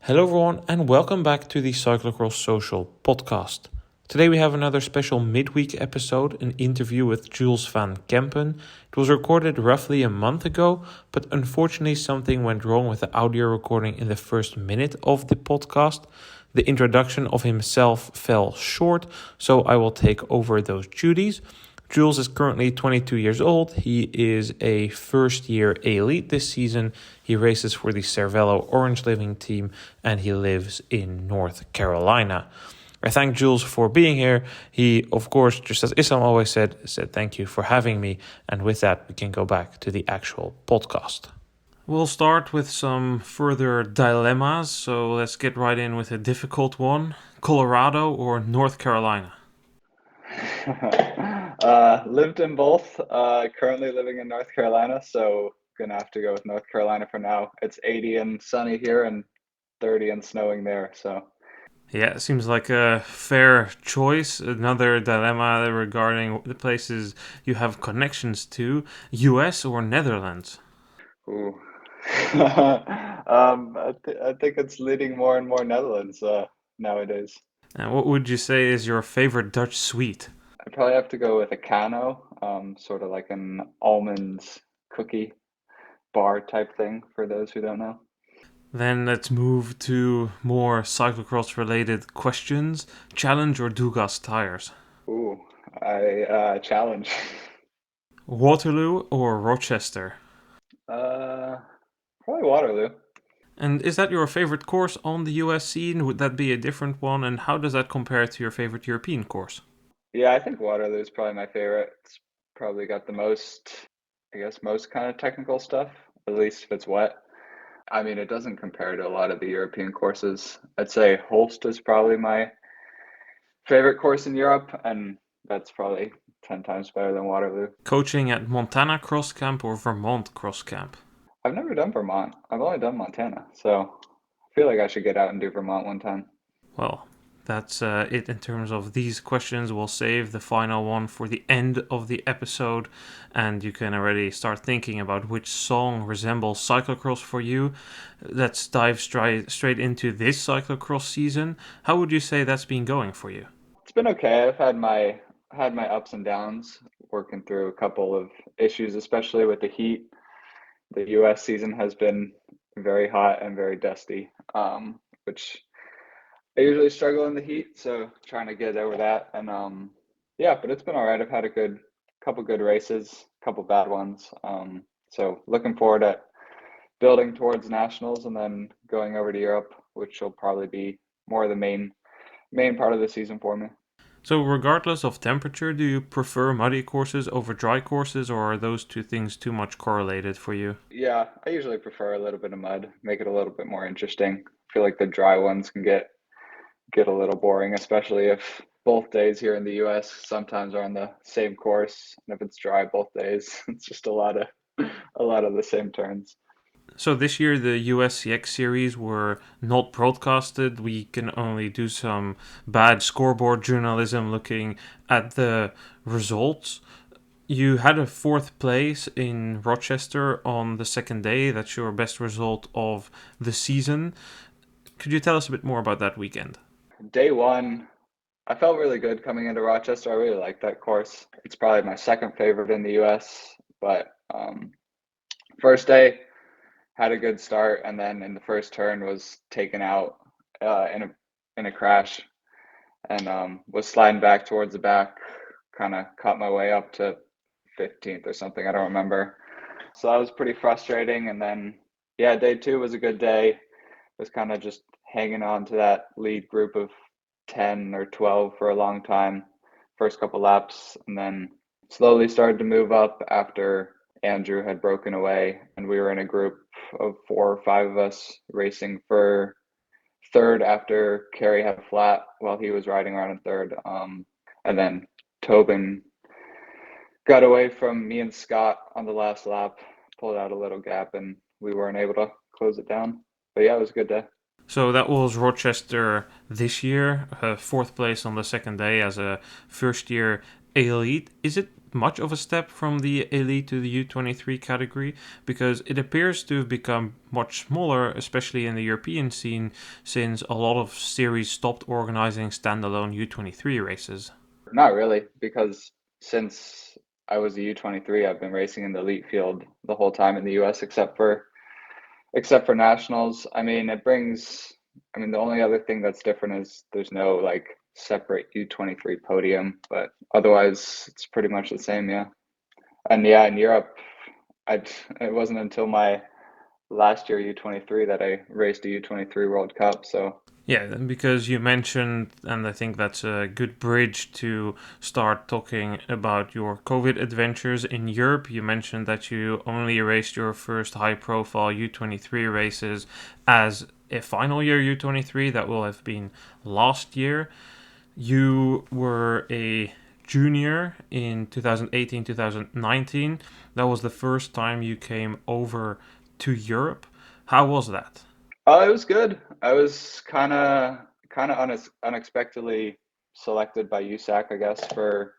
Hello everyone and welcome back to the Cyclocross Social podcast. Today we have another special midweek episode, an interview with Jules van Kempen. It was recorded roughly a month ago, but unfortunately something went wrong with the audio recording in the first minute of the podcast. The introduction of himself fell short, so I will take over those duties. Jules is currently 22 years old. He is a first-year elite this season. He races for the Cervelo Orange Living team, and he lives in North Carolina. I thank Jules for being here. He, of course, just as Isam always said thank you for having me. And with that, we can go back to the actual podcast. We'll start with some further dilemmas, so let's get right in with a difficult one. Colorado or North Carolina? Lived in both, currently living in North Carolina, so gonna have to go with North Carolina for now. It's 80 and sunny here and 30 and snowing there, so. Yeah, it seems like a fair choice. Another dilemma regarding the places you have connections to, US or Netherlands? Ooh. I think it's leading more and more Netherlands nowadays. And what would you say is your favorite Dutch sweet? I'd probably have to go with a Cano, sort of like an almond cookie bar type thing for those who don't know. Then let's move to more cyclocross related questions. Challenge or Dugas tires? Ooh, I challenge. Waterloo or Rochester? Probably Waterloo. And is that your favorite course on the US scene? Would that be a different one? And how does that compare to your favorite European course? Yeah, I think Waterloo is probably my favorite. It's probably got the most, most kind of technical stuff, at least if it's wet. I mean, it doesn't compare to a lot of the European courses. I'd say Holst is probably my favorite course in Europe, and that's probably 10 times better than Waterloo. Coaching at Montana Cross Camp or Vermont Cross Camp? I've never done Vermont. I've only done Montana, so I feel like I should get out and do Vermont one time. Well, that's it in terms of these questions. We'll save the final one for the end of the episode, and you can already start thinking about which song resembles cyclocross for you. Let's dive straight into this cyclocross season. How would you say that's been going for you? It's been okay. I've had my ups and downs, working through a couple of issues, especially with the heat. The US season has been very hot and very dusty, which I usually struggle in the heat, so trying to get over that. And yeah, but it's been all right. I've had a couple good races, couple bad ones. So looking forward at building towards nationals and then going over to Europe, which will probably be more of the main part of the season for me. So regardless of temperature, do you prefer muddy courses over dry courses, or are those two things too much correlated for you? Yeah, I usually prefer a little bit of mud, make it a little bit more interesting. I feel like the dry ones can get a little boring, especially if both days here in the US sometimes are on the same course. And if it's dry both days, it's just a lot of the same turns. So this year the USCX series were not broadcasted. We can only do some bad scoreboard journalism looking at the results. You had a fourth place in Rochester on the second day. That's your best result of the season. Could you tell us a bit more about that weekend? Day one, I felt really good coming into Rochester. I really like that course. It's probably my second favorite in the US, but first day had a good start, and then in the first turn was taken out in a crash, and was sliding back towards the back, kind of caught my way up to 15th or something. I don't remember. So that was pretty frustrating. And then, yeah, day two was a good day. It was kind of just hanging on to that lead group of 10 or 12 for a long time, first couple laps, and then slowly started to move up after Andrew had broken away, and we were in a group of 4 or 5 of us racing for third after Kerry had flat while he was riding around in third. And then Tobin got away from me and Scott on the last lap, pulled out a little gap, and we weren't able to close it down. But yeah, it was a good day. So that was Rochester this year, fourth place on the second day as a first-year elite. Is it much of a step from the elite to the U23 category? Because it appears to have become much smaller, especially in the European scene, since a lot of series stopped organizing standalone U23 races. Not really, because since I was a U23, I've been racing in the elite field the whole time in the US, except for nationals. The only other thing that's different is there's no like separate U23 podium, but otherwise it's pretty much the same, yeah. And yeah, in Europe, it wasn't until my last year U23 that I raced a U23 World Cup. So Yeah, because you mentioned, and I think that's a good bridge to start talking about your COVID adventures in Europe. You mentioned that you only raced your first high profile U23 races as a final year U23. That will have been last year. You were a junior in 2018 2019. That was the first time you came over to Europe. How was that? it was good. I was kind of unexpectedly selected by USAC, I guess, for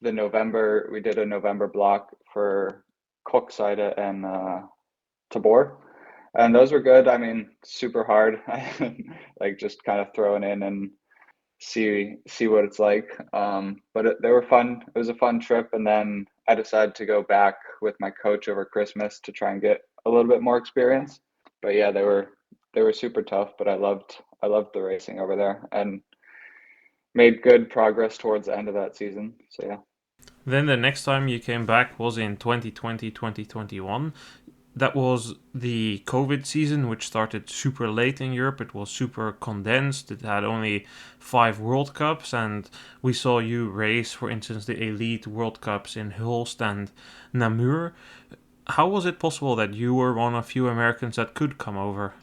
the November. We did a November block for Koksijde and Tabor, and those were good. I mean, super hard. Like just kind of throwing in and see what it's like. But they were fun. It was a fun trip, and then I decided to go back with my coach over Christmas to try and get a little bit more experience. But yeah, they were super tough, but I loved the racing over there and made good progress towards the end of that season. So yeah. Then the next time you came back was in 2020 2021. That was the COVID season, which started super late in Europe. It was super condensed. It had only 5 World Cups, and we saw you race, for instance, the Elite World Cups in Hulst and Namur. How was it possible that you were one of few Americans that could come over?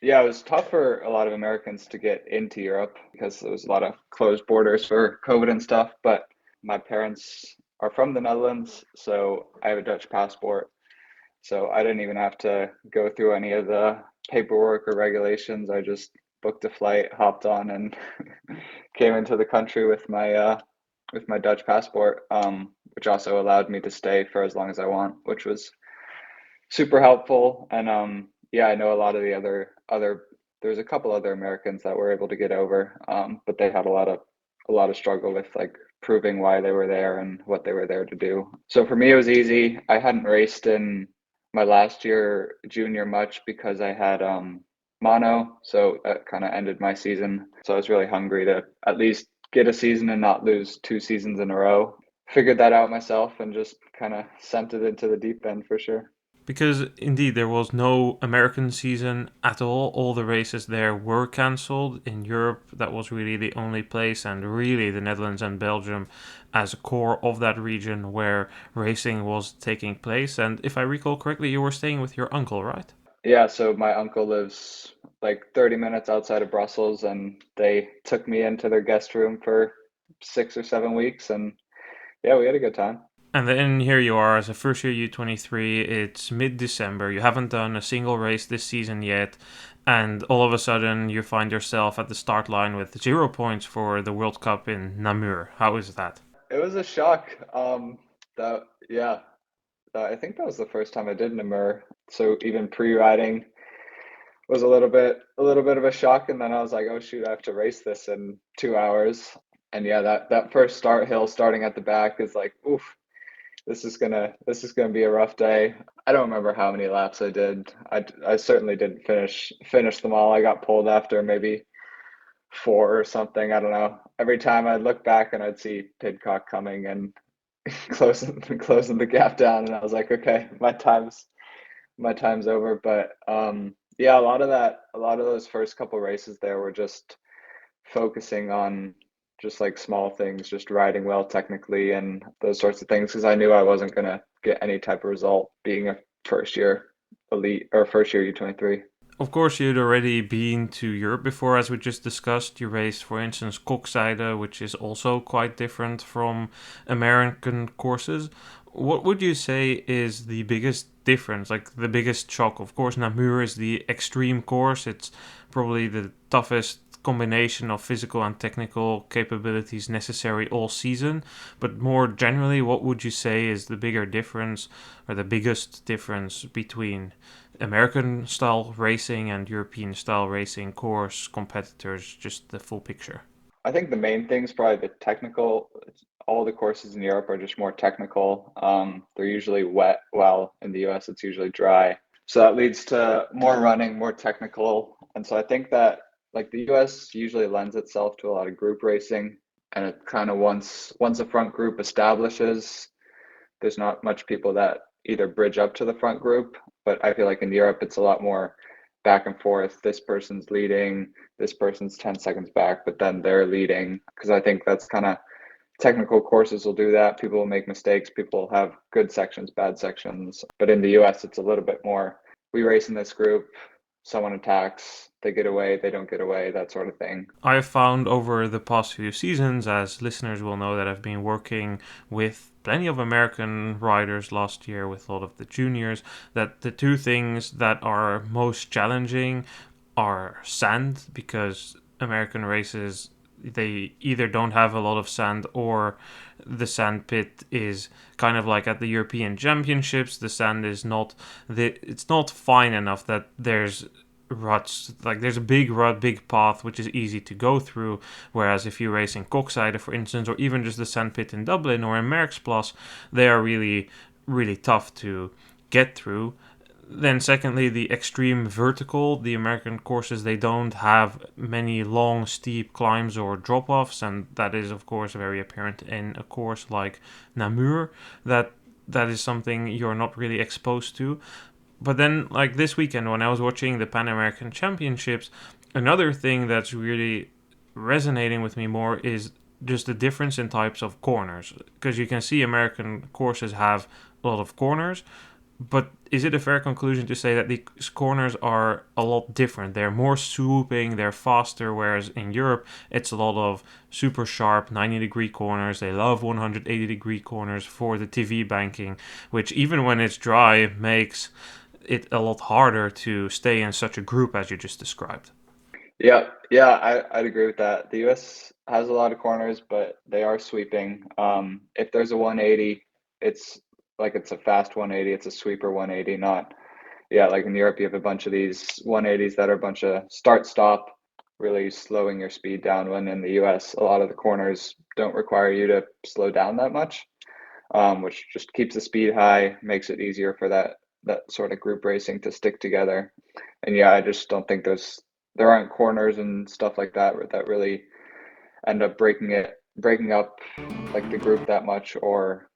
Yeah, it was tough for a lot of Americans to get into Europe because there was a lot of closed borders for COVID and stuff. But my parents are from the Netherlands, so I have a Dutch passport. So I didn't even have to go through any of the paperwork or regulations. I just booked a flight, hopped on, and came into the country with my Dutch passport, which also allowed me to stay for as long as I want, which was super helpful. And yeah, I know a lot of the other there's a couple other Americans that were able to get over, but they had a lot of struggle with like proving why they were there and what they were there to do. So for me, it was easy. I hadn't raced in my last year junior much because I had mono, so that kind of ended my season. So I was really hungry to at least get a season and not lose 2 seasons in a row. Figured that out myself and just kind of sent it into the deep end for sure. Because indeed, there was no American season at all. All the races there were cancelled. In Europe, that was really the only place, and really the Netherlands and Belgium as a core of that region where racing was taking place. And if I recall correctly, you were staying with your uncle, right? Yeah, so my uncle lives like 30 minutes outside of Brussels, and they took me into their guest room for 6 or 7 weeks, and yeah, we had a good time. And then here you are as a first year U23. It's mid December. You haven't done a single race this season yet. And all of a sudden, you find yourself at the start line with 0 points for the World Cup in Namur. How is that? It was a shock. That yeah, I think that was the first time I did Namur. So even pre-riding was a little bit of a shock, and then I was like, oh shoot, I have to race this in 2 hours. And yeah, that first start hill starting at the back is like, oof, this is gonna be a rough day. I don't remember how many laps I did. I certainly didn't finish them all. I got pulled after maybe four or something. I don't know. Every time I'd look back and I'd see Pidcock coming and closing the gap down, and I was like, okay, my time's over. But yeah, a lot of those first couple races there were just focusing on just like small things, just riding well technically and those sorts of things because I knew I wasn't gonna get any type of result being a first year elite or first year U23. Of course, you'd already been to Europe before, as we just discussed. You raced, for instance, Koksijde, which is also quite different from American courses. What would you say is the biggest difference, like the biggest shock? Of course, Namur is the extreme course. It's probably the toughest combination of physical and technical capabilities necessary all season. But more generally, what would you say is the bigger difference or the biggest difference between American style racing and European style racing, course, competitors, just the full picture? I think the main thing is probably the technical. All the courses in Europe are just more technical. They're usually wet, while in the US it's usually dry. So that leads to more running, more technical. And so I think that like the US usually lends itself to a lot of group racing. And it kind of once a front group establishes, there's not much people that either bridge up to the front group. But I feel like in Europe it's a lot more back and forth. This person's leading, this person's 10 seconds back, but then they're leading. Because I think that's kind of technical courses will do that. People will make mistakes. People have good sections, bad sections. But in the US, it's a little bit more we race in this group, someone attacks, they get away, they don't get away, that sort of thing. I have found over the past few seasons, as listeners will know, that I've been working with plenty of American riders last year with a lot of the juniors, that the two things that are most challenging are sand, because American races, they either don't have a lot of sand, or the sand pit is kind of like at the European Championships. The sand is not it's not fine enough that there's ruts, like there's a big rut, big path which is easy to go through, whereas if you race in Koksijde, for instance, or even just the sandpit in Dublin or in Merckxplas, they are really tough to get through. Then secondly, the extreme vertical, the American courses, they don't have many long steep climbs or drop-offs, and that is of course very apparent in a course like Namur. That is something you're not really exposed to. But then, like this weekend, when I was watching the Pan American Championships, another thing that's really resonating with me more is just the difference in types of corners. Because you can see American courses have a lot of corners, but is it a fair conclusion to say that these corners are a lot different? They're more swooping, they're faster, whereas in Europe it's a lot of super sharp 90-degree corners. They love 180-degree corners for the TV banking, which even when it's dry makes it a lot harder to stay in such a group as you just described. I'd agree with that. The US has a lot of corners, but they are sweeping. If there's a 180, it's a fast 180, it's a sweeper 180, not, yeah, like in Europe, you have a bunch of these 180s that are a bunch of start stop, really slowing your speed down. When in the US, a lot of the corners don't require you to slow down that much, which just keeps the speed high, makes it easier for that sort of group racing to stick together. And yeah, I just don't think there aren't corners and stuff like that that really end up breaking up like the group that much, or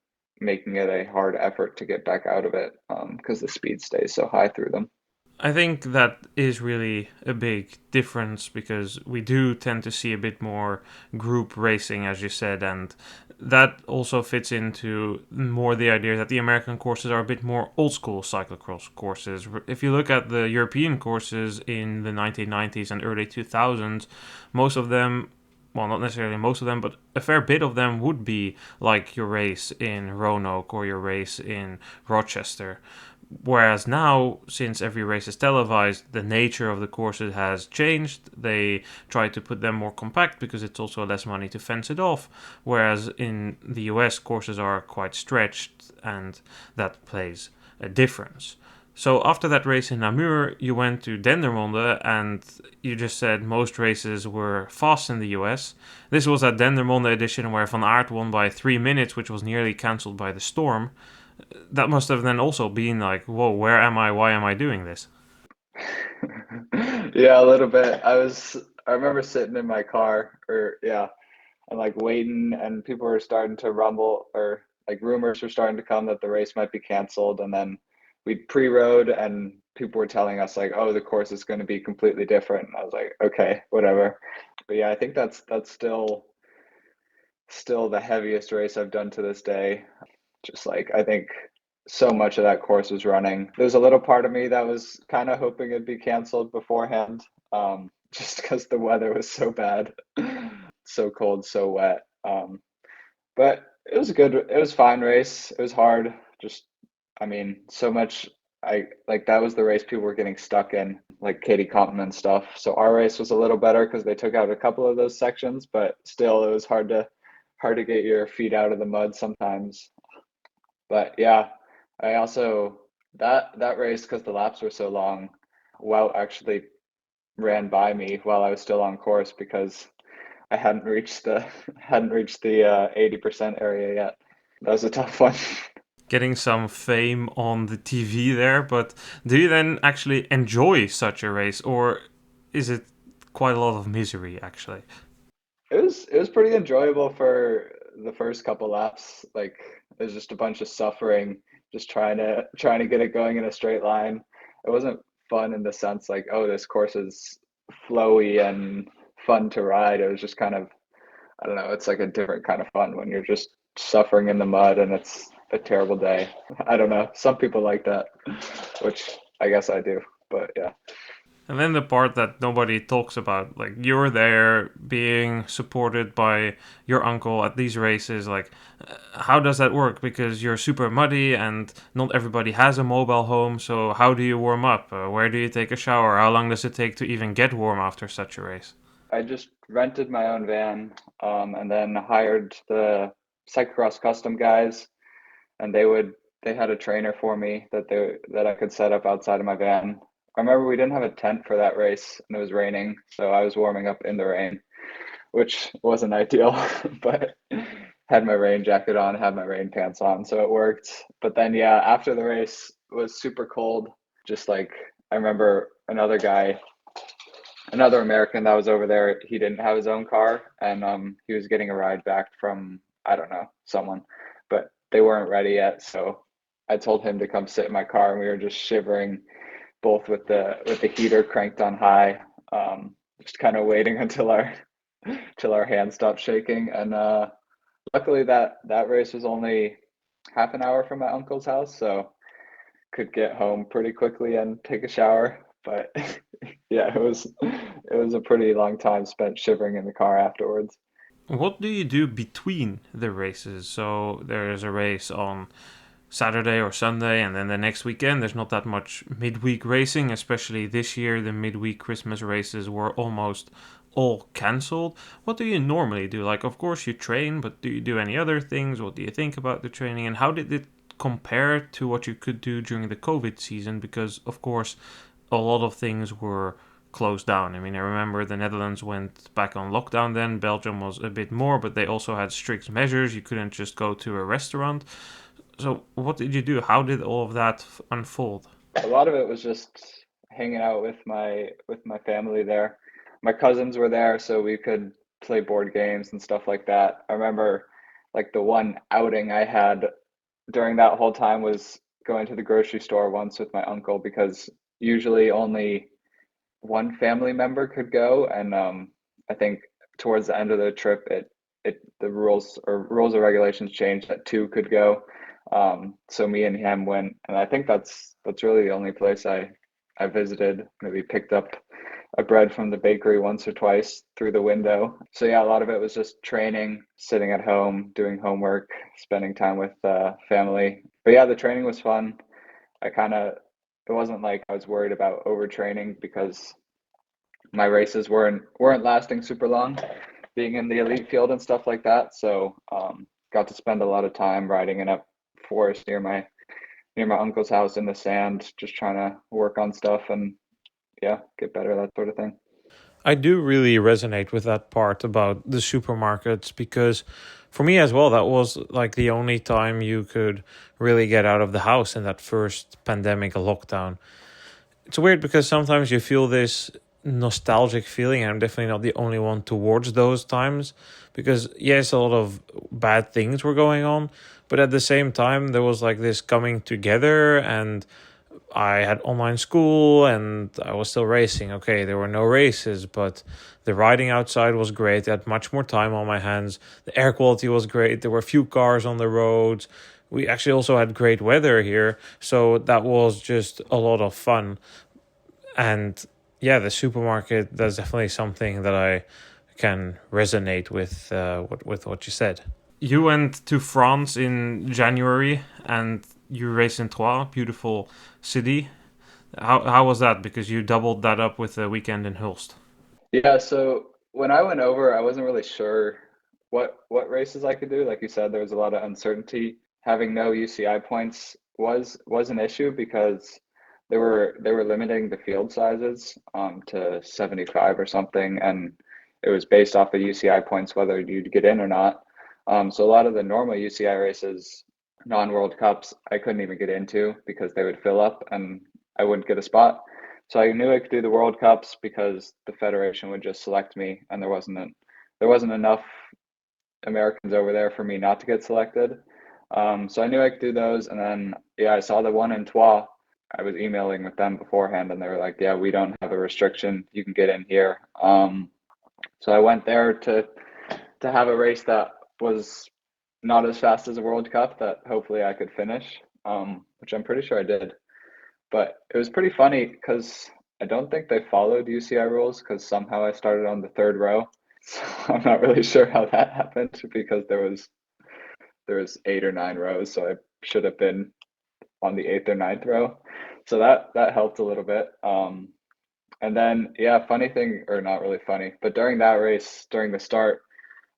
making it a hard effort to get back out of it, because the speed stays so high through them. I think that is really a big difference, because we do tend to see a bit more group racing, as you said, and that also fits into more the idea that the American courses are a bit more old school cyclocross courses. If you look at the European courses in the 1990s and early 2000s, most of them, well, not necessarily most of them, but a fair bit of them would be like your race in Roanoke or your race in Rochester. Whereas now, since every race is televised, the nature of the courses has changed. They try to put them more compact because it's also less money to fence it off. Whereas in the US, courses are quite stretched, and that plays a difference. So after that race in Namur, you went to Dendermonde, and you just said most races were fast in the US. This was at Dendermonde edition where Van Aert won by 3 minutes, which was nearly cancelled by the storm. That must have then also been like, whoa, where am I? Why am I doing this? Yeah, a little bit. I remember sitting in my car, or yeah, and like waiting, and people were starting to rumble, or like rumors were starting to come that the race might be canceled. And then we pre-rode, and people were telling us like, oh, the course is going to be completely different. And I was like, okay, whatever. But yeah, I think that's still the heaviest race I've done to this day. Just like, I think so much of that course was running. There's a little part of me that was kind of hoping it'd be canceled beforehand, just because the weather was so bad, so cold, so wet. But it was a good, it was a fine race. It was hard. Just, I mean, so much. I like that was the race people were getting stuck in, like Katie Compton and stuff. So our race was a little better because they took out a couple of those sections, but still it was hard to get your feet out of the mud sometimes. But yeah, I also that race because the laps were so long, Wout actually ran by me while I was still on course because I hadn't reached the 80% area yet. That was a tough one. Getting some fame on the TV there, but do you then actually enjoy such a race, or is it quite a lot of misery actually? It was pretty enjoyable for the first couple laps. Like it was just a bunch of suffering, just trying to get it going in a straight line. It wasn't fun in the sense like, oh, this course is flowy and fun to ride. It was just kind of, I don't know, it's like a different kind of fun when you're just suffering in the mud and it's a terrible day. I don't know. Some people like that, which I guess I do. But yeah. And then the part that nobody talks about, like you're there being supported by your uncle at these races, like how does that work? Because you're super muddy and not everybody has a mobile home, so how do you warm up? Where do you take a shower? How long does it take to even get warm after such a race? I just rented my own van, and then hired the Cyclocross custom guys, and they had a trainer for me that I could set up outside of my van. I remember we didn't have a tent for that race, and it was raining, so I was warming up in the rain, which wasn't ideal, but had my rain jacket on, had my rain pants on, so it worked. But then yeah, after the race it was super cold. Just like I remember another American that was over there, he didn't have his own car, and he was getting a ride back from, I don't know, someone, but they weren't ready yet. So I told him to come sit in my car, and we were just shivering, both with the heater cranked on high, just kind of waiting until our hands stopped shaking. And luckily that race was only half an hour from my uncle's house, so could get home pretty quickly and take a shower. But yeah, it was a pretty long time spent shivering in the car afterwards. What do you do between the races? So there's a race on Saturday or Sunday, and then the next weekend there's not that much midweek racing, especially this year. The midweek Christmas races were almost all cancelled. What do you normally do? Like, of course, you train, but do you do any other things? What do you think about the training, and how did it compare to what you could do during the COVID season? Because, of course, a lot of things were closed down. I mean, I remember the Netherlands went back on lockdown then, Belgium was a bit more, but they also had strict measures. You couldn't just go to a restaurant. So, what did you do? How did all of that unfold? A lot of it was just hanging out with my family there. My cousins were there, so we could play board games and stuff like that. I remember like the one outing I had during that whole time was going to the grocery store once with my uncle because usually only one family member could go, and I think towards the end of the trip, the rules or regulations changed that two could go. So me and him went, and I think that's really the only place I visited. Maybe picked up a bread from the bakery once or twice through the window. So yeah, a lot of it was just training, sitting at home, doing homework, spending time with family. But yeah, the training was fun. I kind of it wasn't like I was worried about overtraining because my races weren't lasting super long, being in the elite field and stuff like that. So got to spend a lot of time riding in a forest near my uncle's house in the sand, just trying to work on stuff and yeah, get better, that sort of thing. I do really resonate with that part about the supermarkets because for me as well, that was like the only time you could really get out of the house in that first pandemic lockdown. It's weird because sometimes you feel this nostalgic feeling, and I'm definitely not the only one towards those times because, yes, a lot of bad things were going on, but at the same time, there was like this coming together, and I had online school and I was still racing. Okay, there were no races, but the riding outside was great. I had much more time on my hands. The air quality was great. There were few cars on the roads. We actually also had great weather here, so that was just a lot of fun. And yeah, the supermarket, that's definitely something that I can resonate with what you said. You went to France in January, and you raced in Troyes, beautiful city. How was that? Because you doubled that up with a weekend in Hulst. Yeah, so when I went over, I wasn't really sure what races I could do. Like you said, there was a lot of uncertainty. Having no UCI points was an issue because they were limiting the field sizes to 75 or something, and it was based off of UCI points whether you'd get in or not. So a lot of the normal UCI races, non-World Cups, I couldn't even get into because they would fill up and I wouldn't get a spot. So I knew I could do the World Cups because the federation would just select me, and there wasn't enough Americans over there for me not to get selected. So I knew I could do those, and then yeah, I saw the one in Troyes. I was emailing with them beforehand, and they were like, "Yeah, we don't have a restriction. You can get in here." So I went there to have a race that was not as fast as a World Cup that hopefully I could finish, which I'm pretty sure I did. But it was pretty funny because I don't think they followed UCI rules because somehow I started on the third row. So I'm not really sure how that happened because there was 8 or 9 rows, so I should have been on the eighth or ninth row. So that helped a little bit. And then yeah, funny thing, or not really funny, but during that race, during the start,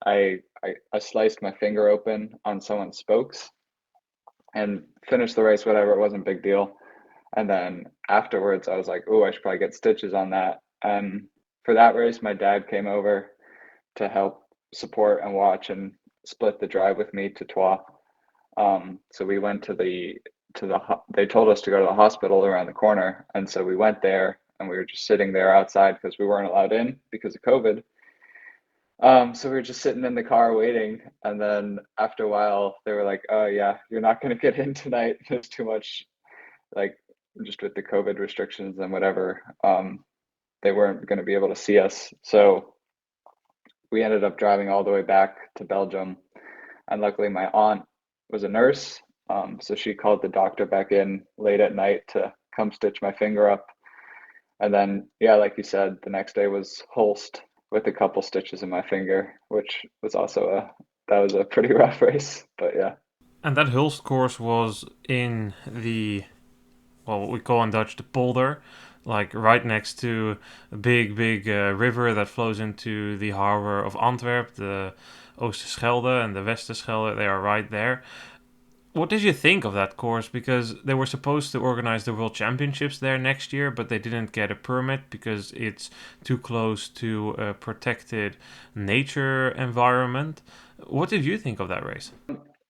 I sliced my finger open on someone's spokes and finished the race. Whatever, it wasn't a big deal. And then afterwards, I was like, "Oh, I should probably get stitches on that." And for that race, my dad came over to help support and watch and split the drive with me to Troyes. So we went they told us to go to the hospital around the corner, and so we went there, and we were just sitting there outside because we weren't allowed in because of COVID. So we were just sitting in the car waiting, and then after a while, they were like, "Oh yeah, you're not going to get in tonight. There's too much like just with the COVID restrictions and whatever, they weren't going to be able to see us. So we ended up driving all the way back to Belgium. And luckily, my aunt was a nurse. So she called the doctor back in late at night to come stitch my finger up. And then, yeah, like you said, the next day was Holst with a couple stitches in my finger, which was also that was a pretty rough race. But yeah. And that Hulst course was in the, well, what we call in Dutch the polder, like right next to a big river that flows into the harbor of Antwerp, the Oosterschelde and the Westerschelde. They are right there. What did you think of that course? Because they were supposed to organize the World Championships there next year, but they didn't get a permit because it's too close to a protected nature environment. What did you think of that race?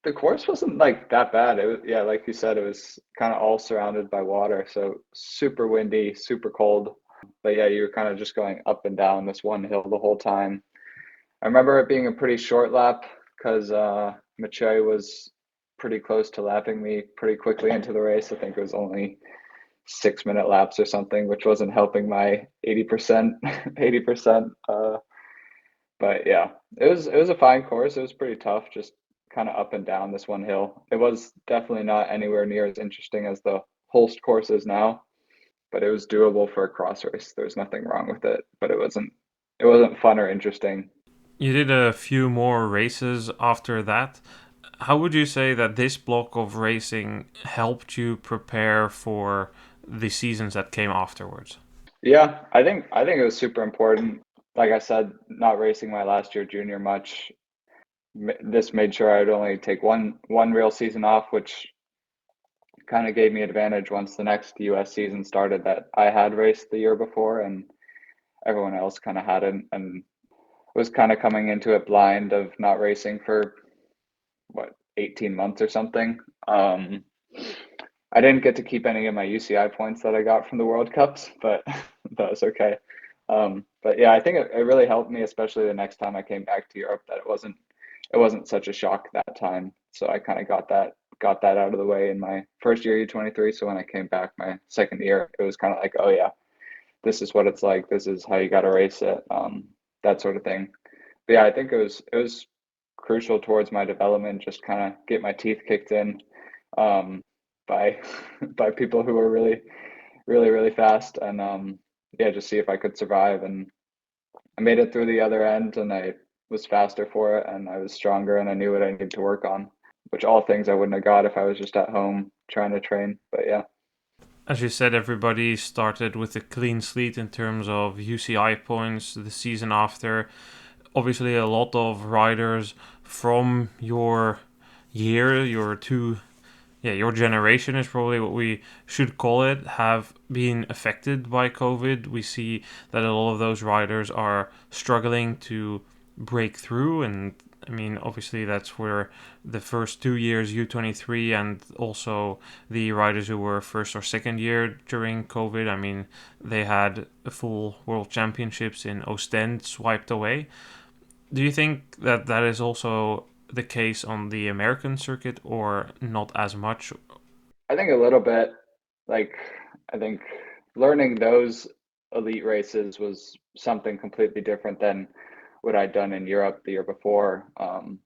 The course wasn't like that bad. It was, yeah, like you said, it was kind of all surrounded by water, so super windy, super cold. But yeah, you were kind of just going up and down this one hill the whole time. I remember it being a pretty short lap because Mathieu was pretty close to lapping me pretty quickly into the race. I think it was only 6 minute laps or something, which wasn't helping my 80%, 80%. But yeah, it was a fine course. It was pretty tough, just kind of up and down this one hill. It was definitely not anywhere near as interesting as the Holst course is now, but it was doable for a cross race. There was nothing wrong with it, but it wasn't fun or interesting. You did a few more races after that. How would you say that this block of racing helped you prepare for the seasons that came afterwards? Yeah, I think it was super important. Like I said, not racing my last year junior much. This made sure I'd only take one real season off, which kind of gave me advantage once the next US season started that I had raced the year before and everyone else kind of hadn't and was kind of coming into it blind of not racing for what 18 months or something. I didn't get to keep any of my UCI points that I got from the World Cups, but that was okay. But yeah, I think it really helped me, especially the next time I came back to Europe, that it wasn't such a shock that time. So I kind of got that out of the way in my first year U23. So when I came back my second year, it was kind of like, oh yeah, this is what it's like. This is how you got to race it. That sort of thing. But yeah, I think it was crucial towards my development. Just kind of get my teeth kicked in um, by by people who were really, really, really fast, and yeah, just see if I could survive. And I made it through the other end, and I was faster for it, and I was stronger, and I knew what I needed to work on, which all things I wouldn't have got if I was just at home trying to train. But yeah. As you said, everybody started with a clean slate in terms of UCI points the season after. Obviously, a lot of riders from your year, your generation is probably what we should call it, have been affected by COVID. We see that a lot of those riders are struggling to break through, and I mean, obviously, that's where the first 2 years, U23, and also the riders who were first or second year during COVID, I mean, they had a full world championships in Ostend swiped away. Do you think that that is also the case on the American circuit, or not as much? I think a little bit. Like, I think learning those elite races was something completely different than what I'd done in Europe the year before.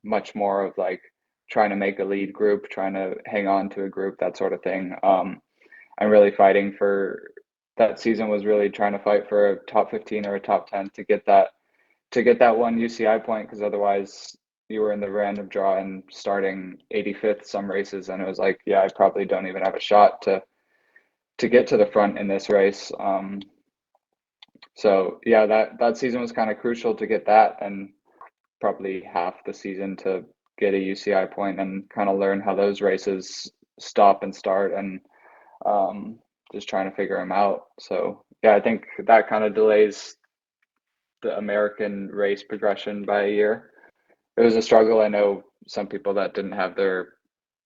Much more of like trying to make a lead group, trying to hang on to a group, that sort of thing. And really fighting for that season was really trying to fight for a top 15 or a top 10 to get that one UCI point, because otherwise you were in the random draw and starting 85th some races, and it was like, yeah, I probably don't even have a shot to get to the front in this race. So yeah, that season was kind of crucial to get that, and probably half the season to get a UCI point and kind of learn how those races stop and start, and just trying to figure them out. So yeah, I think that kind of delays the American race progression by a year. It was a struggle. I know some people that didn't have their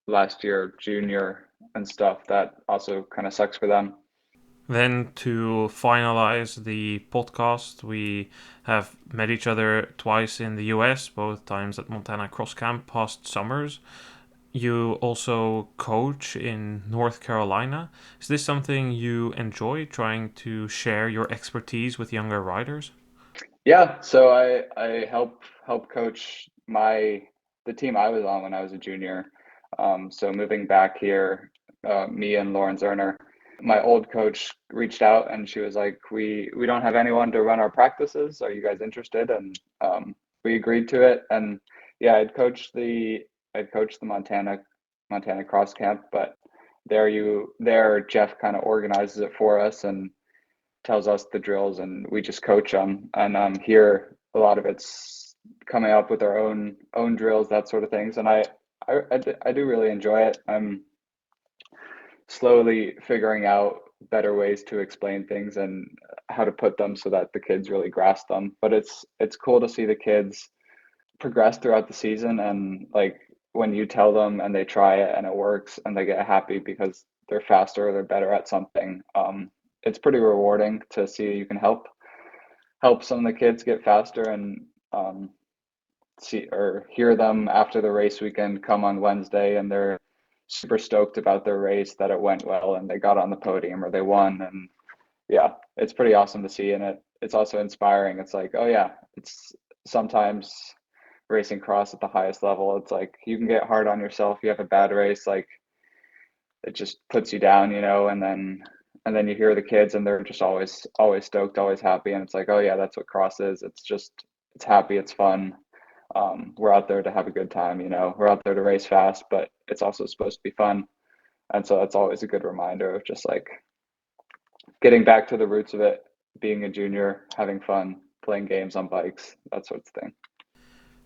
last year junior and stuff. That also kind of sucks for them. Then, to finalize the podcast, we have met each other twice in the US, both times at Montana Cross Camp past summers. You also coach in North Carolina. Is this something you enjoy, trying to share your expertise with younger riders? Yeah, so I help coach the team I was on when I was a junior. So moving back here, me and Lauren Zerner, my old coach reached out and she was like, we don't have anyone to run our practices. Are you guys interested? And we agreed to it. And yeah, I'd coached the Montana Cross Camp, but there Jeff kind of organizes it for us and tells us the drills, and we just coach them. And here a lot of it's coming up with our own drills, that sort of things. And I do really enjoy it. I'm slowly figuring out better ways to explain things and how to put them so that the kids really grasp them. But it's cool to see the kids progress throughout the season, and like when you tell them and they try it and it works and they get happy because they're faster or they're better at something. It's pretty rewarding to see you can help some of the kids get faster, and see or hear them after the race weekend come on Wednesday and they're super stoked about their race, that it went well and they got on the podium or they won. And yeah, it's pretty awesome to see. And it's also inspiring. It's like, oh yeah, it's sometimes racing cross at the highest level, it's like you can get hard on yourself. You have a bad race, like it just puts you down, and then you hear the kids and they're just always stoked, always happy. And it's like, oh yeah, that's what cross is. It's happy, it's fun. We're out there to have a good time, we're out there to race fast, but it's also supposed to be fun. And so that's always a good reminder of just like getting back to the roots of it, being a junior, having fun, playing games on bikes, that sort of thing.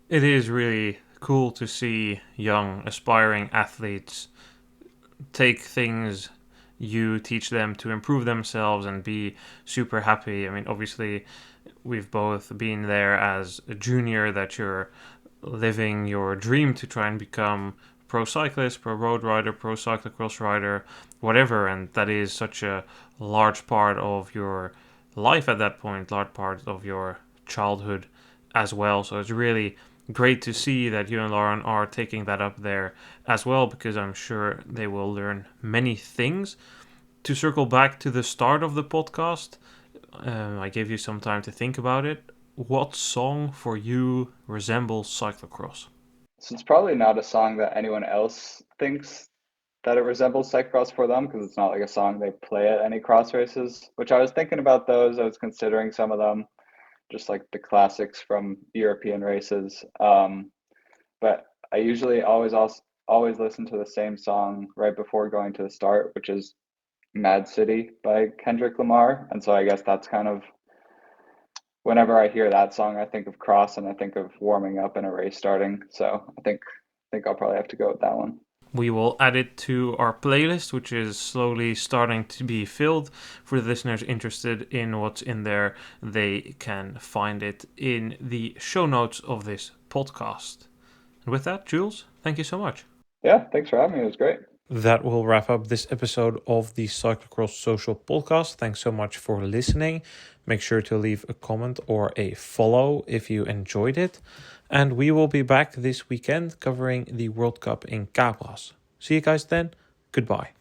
It is really cool to see young, aspiring athletes take things you teach them to improve themselves and be super happy. I mean, obviously, we've both been there as a junior, that you're living your dream to try and become pro cyclist, pro road rider, pro cyclocross rider, whatever. And that is such a large part of your life at that point, large part of your childhood as well. So it's really great to see that you and Lauren are taking that up there as well, because I'm sure they will learn many things. To circle back to the start of the podcast, I gave you some time to think about it. What song for you resembles cyclocross? So it's probably not a song that anyone else thinks that it resembles cyclocross for them, because it's not like a song they play at any cross races, which I was thinking about those. I was considering some of them, just like the classics from European races. But I usually always listen to the same song right before going to the start, which is Mad City by Kendrick Lamar. And so I guess that's kind of whenever I hear that song, I think of cross and I think of warming up and a race starting. So I think I'll probably have to go with that one. We will add it to our playlist, which is slowly starting to be filled. For the listeners interested in what's in there, they can find it in the show notes of this podcast. And with that, Jules, thank you so much. Yeah, thanks for having me. It was great. That will wrap up this episode of the Cyclocross Social podcast. Thanks so much for listening. Make sure to leave a comment or a follow if you enjoyed it. And we will be back this weekend covering the World Cup in Cabras. See you guys then. Goodbye.